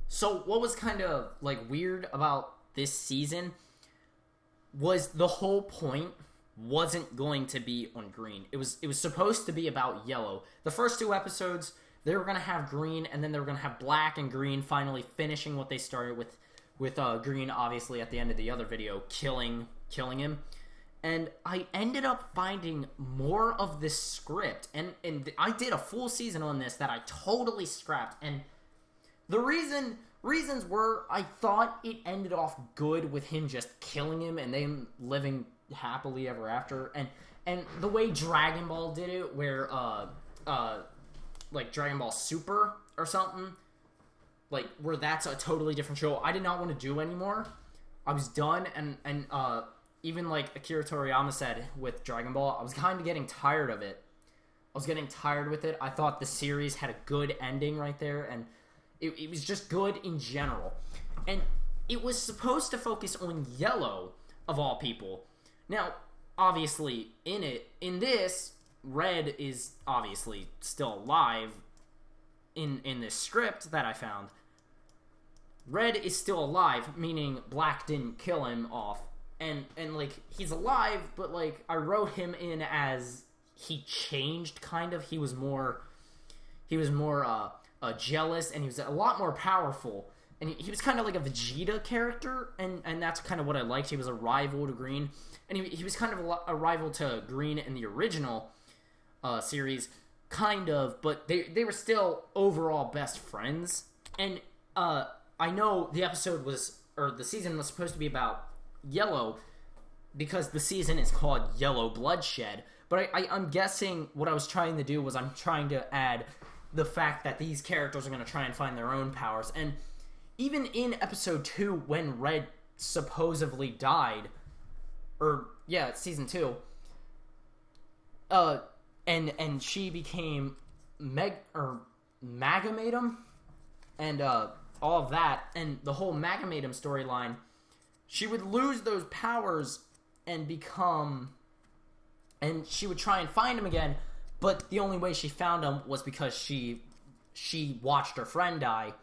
So what was kind of like weird about this season was the whole point wasn't going to be on green. It was supposed to be about yellow. The first two episodes they were going to have green, and then they were going to have black and green finally finishing what they started with green obviously at the end of the other video killing him. And I ended up finding more of this script, and I did a full season on this that I totally scrapped. And the reasons were I thought it ended off good with him just killing him and them living happily ever after. And the way Dragon Ball did it, where like Dragon Ball Super or something, like where that's a totally different show, I did not want to do anymore. I was done, and even like Akira Toriyama said with Dragon Ball, I was kind of getting tired of it. I was getting tired with it. I thought the series had a good ending right there, and it was just good in general. And it was supposed to focus on Yellow, of all people. Now, obviously, in this, Red is obviously still alive in this script that I found. Red is still alive, meaning Black didn't kill him off. And like, he's alive, but like, I wrote him in as he changed, kind of. He was more jealous, and he was a lot more powerful. And he was kind of like a Vegeta character, and that's kind of what I liked. He was a rival to Green, and he was kind of a rival to Green in the original series, kind of, but they were still overall best friends. And I know the season was supposed to be about Yellow, because the season is called Yellow Bloodshed, but I'm guessing what I was trying to do was I'm trying to add the fact that these characters are going to try and find their own powers. And even in episode 2, when Red supposedly died, it's season 2, and she became Magamatum, and all of that, and the whole Magamatum storyline, she would lose those powers and she would try and find him again, but the only way she found him was because she watched her friend die.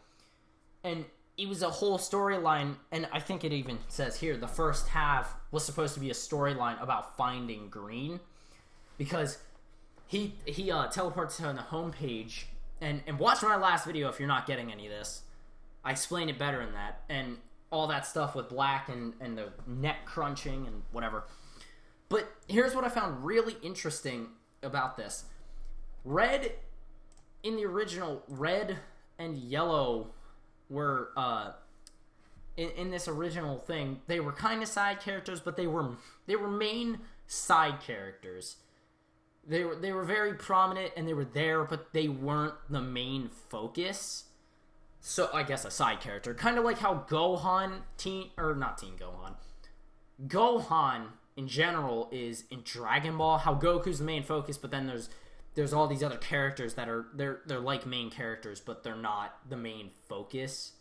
And it was a whole storyline, and I think it even says here, the first half was supposed to be a storyline about finding Green, because he teleports to the homepage, and watch my last video if you're not getting any of this. I explain it better in that, and all that stuff with Black and the neck crunching and whatever. But here's what I found really interesting about this. Red, in the original, Red and Yellow were, in this original thing, they were kind of side characters, but they were main side characters. They were very prominent, and they were there, but they weren't the main focus. So, I guess a side character. Kind of like how Gohan, Gohan, in general, is in Dragon Ball. How Goku's the main focus, but then there's all these other characters that are, they're like main characters, but they're not the main focus.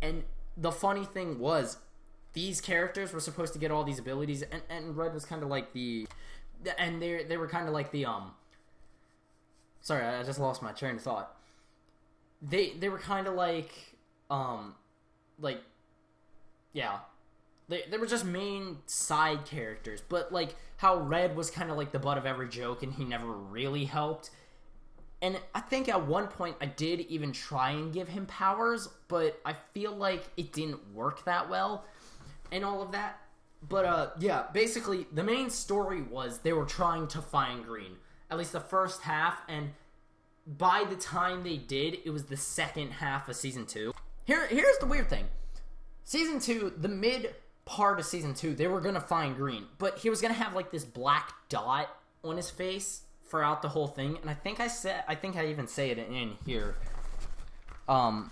And the funny thing was, these characters were supposed to get all these abilities, and Red was kind of like they were kind of like the, sorry, I just lost my train of thought. They were kind of like, they were just main side characters, but like how Red was kind of like the butt of every joke, and he never really helped. And I think at one point I did even try and give him powers, but I feel like it didn't work that well, and all of that. But basically the main story was they were trying to find Green, at least the first half, and by the time they did, it was the second half of season 2. Here's the weird thing. Season 2, the mid part of season 2, they were gonna find Green, but he was gonna have like this black dot on his face throughout the whole thing, and I think I even say it in here. Right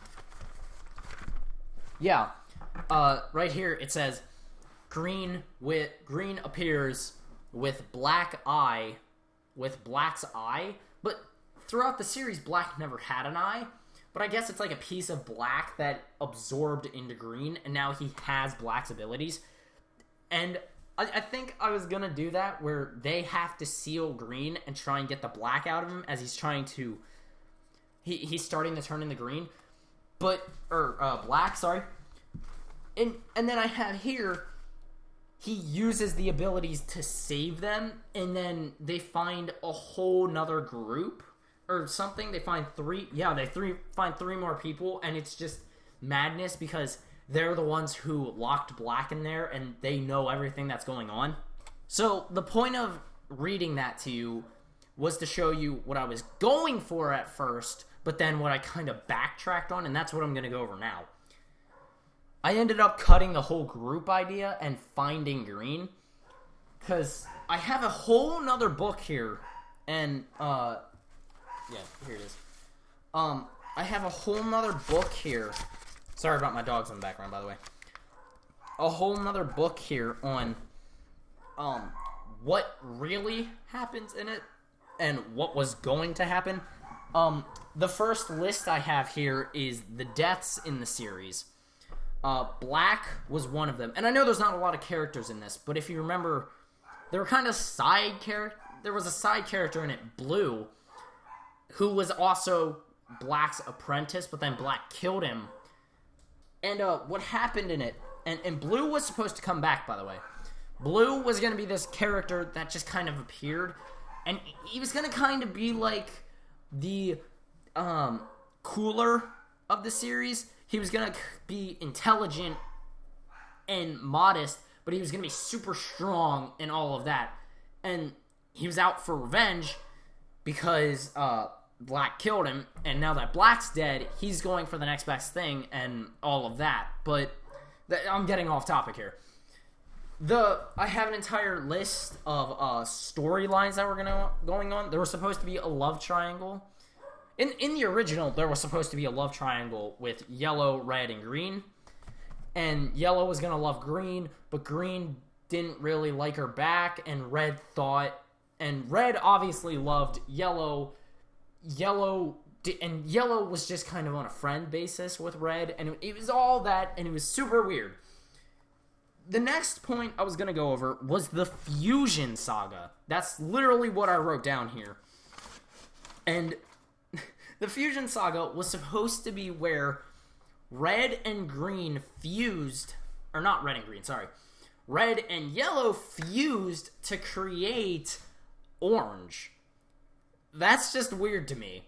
here it says Green appears with Black's eye, but throughout the series, Black never had an eye, but I guess it's like a piece of Black that absorbed into Green, and now he has Black's abilities. And I think I was gonna do that, where they have to seal Green and try and get the Black out of him as he's trying to... He's starting to turn into Green. black, sorry. And then I have here, he uses the abilities to save them, and then they find a whole nother group or something. They find find three more people, and it's just madness because they're the ones who locked Black in there, and they know everything that's going on. So the point of reading that to you was to show you what I was going for at first, but then what I kind of backtracked on, and that's what I'm going to go over now. I ended up cutting the whole group idea and finding green, because I have a whole nother book here, and, yeah, here it is. I have a whole nother book here. Sorry about my dogs in the background, by the way. A whole nother book here on, what really happens in it, and what was going to happen. The first list I have here is the deaths in the series. Black was one of them. And I know there's not a lot of characters in this, but if you remember, there were kind of side characters. There was a side character in it, Blue, who was also Black's apprentice, but then Black killed him. And what happened in it, and Blue was supposed to come back, by the way. Blue was going to be this character that just kind of appeared, and he was going to kind of be like the cooler of the series. He was going to be intelligent and modest, but he was going to be super strong and all of that. And he was out for revenge because Black killed him, and now that Black's dead, he's going for the next best thing and all of that. But I'm getting off topic here. I have an entire list of storylines that were going on. There was supposed to be a love triangle. In the original, there was supposed to be a love triangle with yellow, red, and green. And yellow was going to love green, but green didn't really like her back, and red obviously loved yellow. Yellow was just kind of on a friend basis with red, and it was all that, and it was super weird. The next point I was going to go over was the Fusion Saga. That's literally what I wrote down here. And the Fusion Saga was supposed to be where red and green fused, or not red and green, sorry. Red and yellow fused to create orange. That's just weird to me.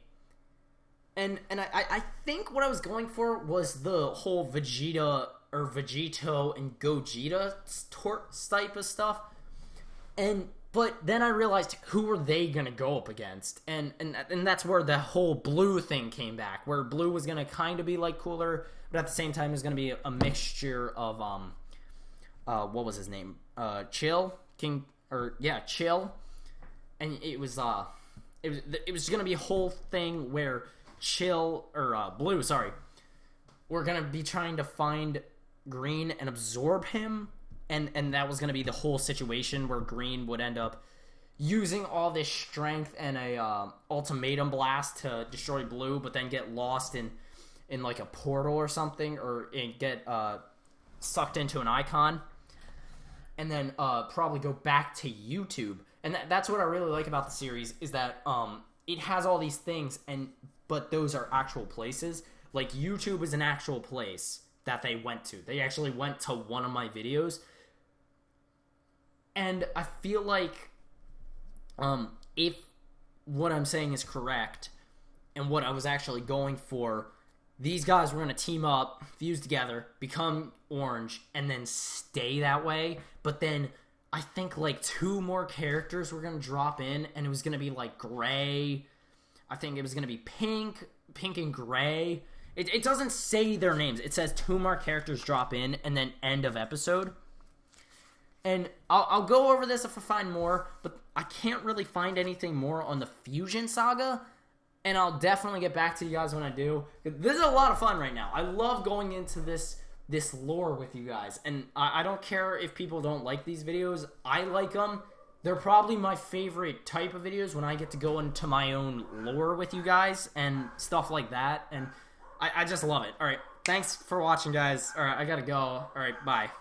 And I think what I was going for was the whole Vegeta or Vegito and Gogeta type of stuff. But then I realized, who were they going to go up against? And that's where the whole Blue thing came back, where Blue was going to kind of be like cooler, but at the same time it was going to be a mixture of, what was his name? Chill? Chill. And it was going to be a whole thing where Blue, we're going to be trying to find Green and absorb him. And that was going to be the whole situation where Green would end up using all this strength and a ultimatum blast to destroy Blue, but then get lost in like a portal or something, or get sucked into an icon, and then probably go back to YouTube. And that's what I really like about the series, is that it has all these things, but those are actual places. Like, YouTube is an actual place that they went to. They actually went to one of my videos. And I feel like if what I'm saying is correct and what I was actually going for, these guys were going to team up, fuse together, become orange, and then stay that way. But then I think like 2 more characters were going to drop in, and it was going to be like gray. I think it was going to be pink and gray. It doesn't say their names. It says 2 more characters drop in, and then end of episode. And I'll go over this if I find more, but I can't really find anything more on the Fusion Saga, and I'll definitely get back to you guys when I do. This is a lot of fun right now. I love going into this lore with you guys, and I don't care if people don't like these videos. I like them. They're probably my favorite type of videos when I get to go into my own lore with you guys and stuff like that, and I just love it. All right, thanks for watching, guys. All right, I gotta go. All right, bye.